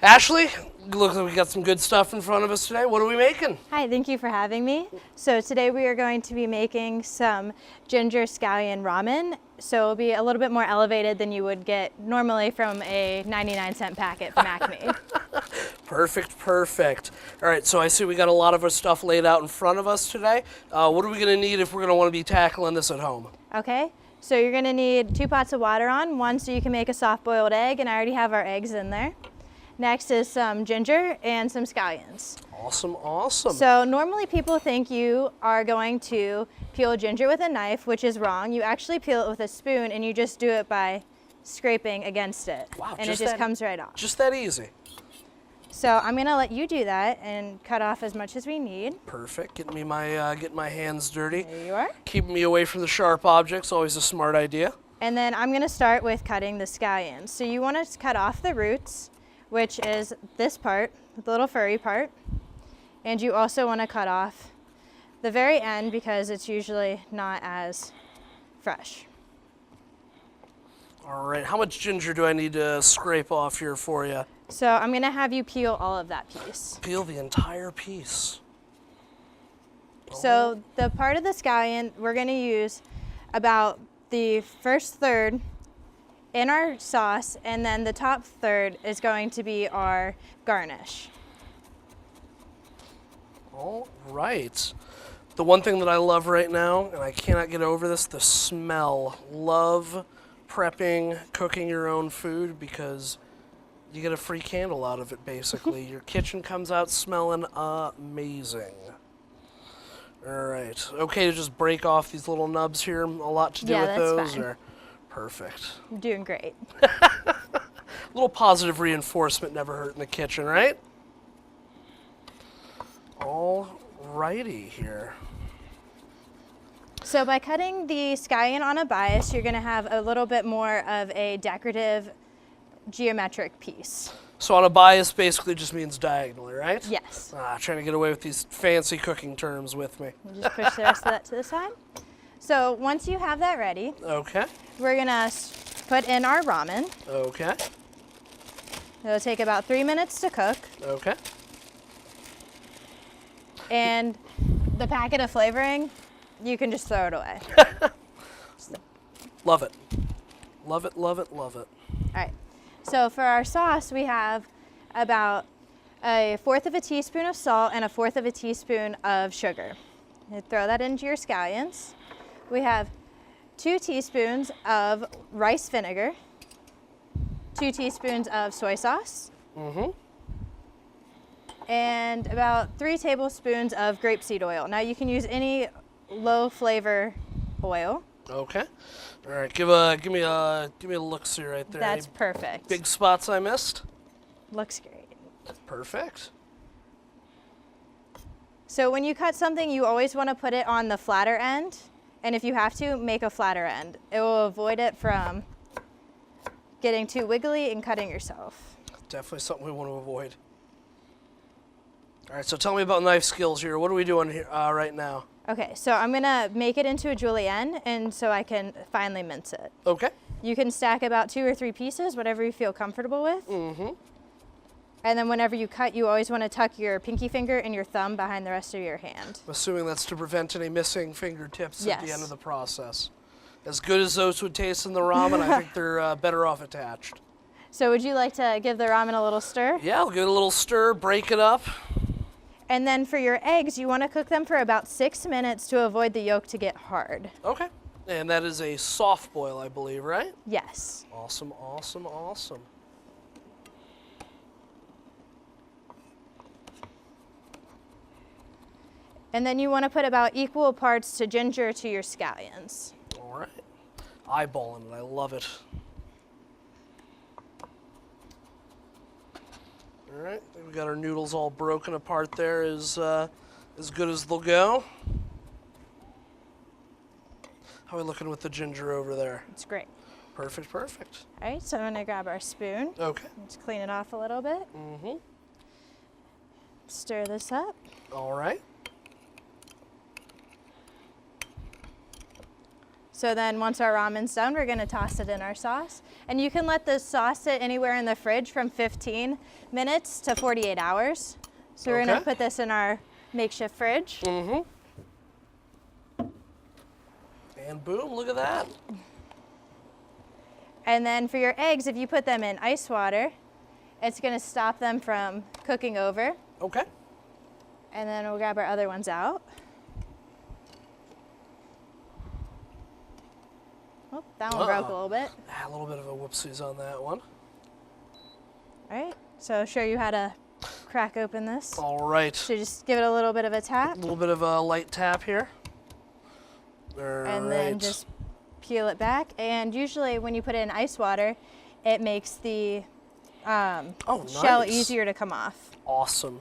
Ashley, looks like we got some good stuff in front of us today. What are we making? Hi, thank you for having me. So today we are going to be making some ginger scallion ramen. So it'll be a little bit more elevated than you would get normally from a 99-cent packet from Acme. Perfect, perfect. All right, so I see we got a lot of our stuff laid out in front of us today. What are we gonna need if we're gonna wanna be tackling this at home? Okay, so you're gonna need 2 pots of water on, one so you can make a soft boiled egg, and I already have our eggs in there. Next is some ginger and some scallions. Awesome, awesome. So normally people think you are going to peel ginger with a knife, which is wrong. You actually peel it with a spoon and you just do it by scraping against it. Wow, and it just comes right off. Just that easy. So I'm gonna let you do that and cut off as much as we need. Perfect, getting my hands dirty. There you are. Keeping me away from the sharp objects, always a smart idea. And then I'm gonna start with cutting the scallions. So you wanna cut off the roots, which is this part, the little furry part. And you also want to cut off the very end because it's usually not as fresh. All right, how much ginger do I need to scrape off here for you? So I'm going to have you peel all of that piece. Peel the entire piece. So the part of the scallion, we're going to use about the first third in our sauce, and then the top third is going to be our garnish. All right. The one thing that I love right now, and I cannot get over this, the smell. Love prepping, cooking your own food because you get a free candle out of it, basically. Your kitchen comes out smelling amazing. All right. Okay to just break off these little nubs here? A lot to do with that's those? fine. Or? Perfect. You're doing great. A little positive reinforcement never hurt in the kitchen, right? All righty here. So by cutting the scallion on a bias, you're going to have a little bit more of a decorative geometric piece. So on a bias basically just means diagonally, right? Yes. Trying to get away with these fancy cooking terms with me. We'll just push the rest of that to the side. So once you have that ready, Okay. we're going to put in our ramen. Okay. It'll take about 3 minutes to cook. Okay. And the packet of flavoring, you can just throw it away. Love it. Love it, love it, love it. All right. So for our sauce, we have about 1/4 of a teaspoon of salt and 1/4 of a teaspoon of sugar. You throw that into your scallions. We have 2 teaspoons of rice vinegar, 2 teaspoons of soy sauce, and about 3 tablespoons of grapeseed oil. Now you can use any low flavor oil. Okay. All right. Give me a look-see right there. That's Any perfect. big spots I missed? Looks great. Perfect. So when you cut something, you always want to put it on the flatter end. And if you have to, make a flatter end. It will avoid it from getting too wiggly and cutting yourself. Definitely something we want to avoid. All right, so tell me about knife skills here. What are we doing here right now? Okay, so I'm gonna make it into a julienne, and so I can finely mince it. Okay. You can stack about 2 or 3 pieces, whatever you feel comfortable with. And then whenever you cut, you always want to tuck your pinky finger and your thumb behind the rest of your hand. I'm assuming that's to prevent any missing fingertips at the Yes. end of the process. As good as those would taste in the ramen, I think they're better off attached. So would you like to give the ramen a little stir? Yeah, I'll give it a little stir, break it up. And then for your eggs, you want to cook them for about 6 minutes to avoid the yolk to get hard. Okay. And that is a soft boil, I believe, right? Yes. Awesome, awesome, awesome. And then you want to put about equal parts to ginger to your scallions. All right. Eyeballing it, I love it. All right, we got our noodles all broken apart there, as good as they'll go. How are we looking with the ginger over there? It's great. Perfect, perfect. All right, so I'm going to grab our spoon. Okay. Let's clean it off a little bit. Stir this up. All right. So then once our ramen's done, we're gonna toss it in our sauce. And you can let the sauce sit anywhere in the fridge from 15 minutes to 48 hours. So we're gonna Okay. put this in our makeshift fridge. Mm-hmm. And boom, look at that. And then for your eggs, if you put them in ice water, it's gonna stop them from cooking over. Okay. And then we'll grab our other ones out. Oh, that one broke a little bit. A little bit of a whoopsies on that one. All right, so I'll show you how to crack open this. All right. So just give it a little bit of a A tap, little bit of a light tap here. All and right. then just peel it back. And usually when you put it in ice water, it makes the shell nice. easier to come off. Awesome.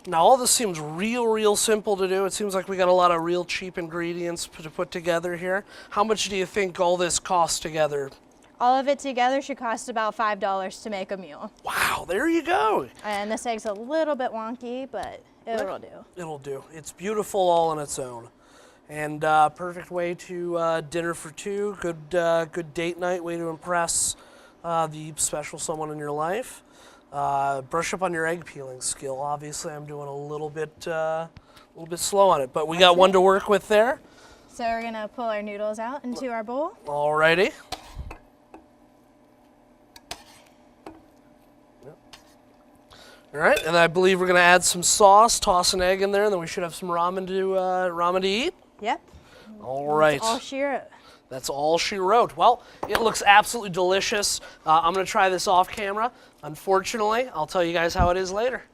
Now all this seems real simple to do. It seems like we got a lot of real cheap ingredients to put together here. How much do you think all this costs together? All of it together should cost about $5 to make a meal. Wow, there you go. And this egg's a little bit wonky, but it'll do. It'll do. It's beautiful all on its own. And perfect way to dinner for two. Good date night, way to impress the special someone in your life. Brush up on your egg peeling skill. Obviously, I'm doing a little bit slow on it, but we got one to work with there. So we're gonna pull our noodles out into our bowl. Alrighty. All right, and I believe we're gonna add some sauce, toss an egg in there, and then we should have some ramen to eat. Yep. All right. That's all she wrote. That's all she wrote. Well, it looks absolutely delicious. I'm gonna try this off camera. Unfortunately, I'll tell you guys how it is later.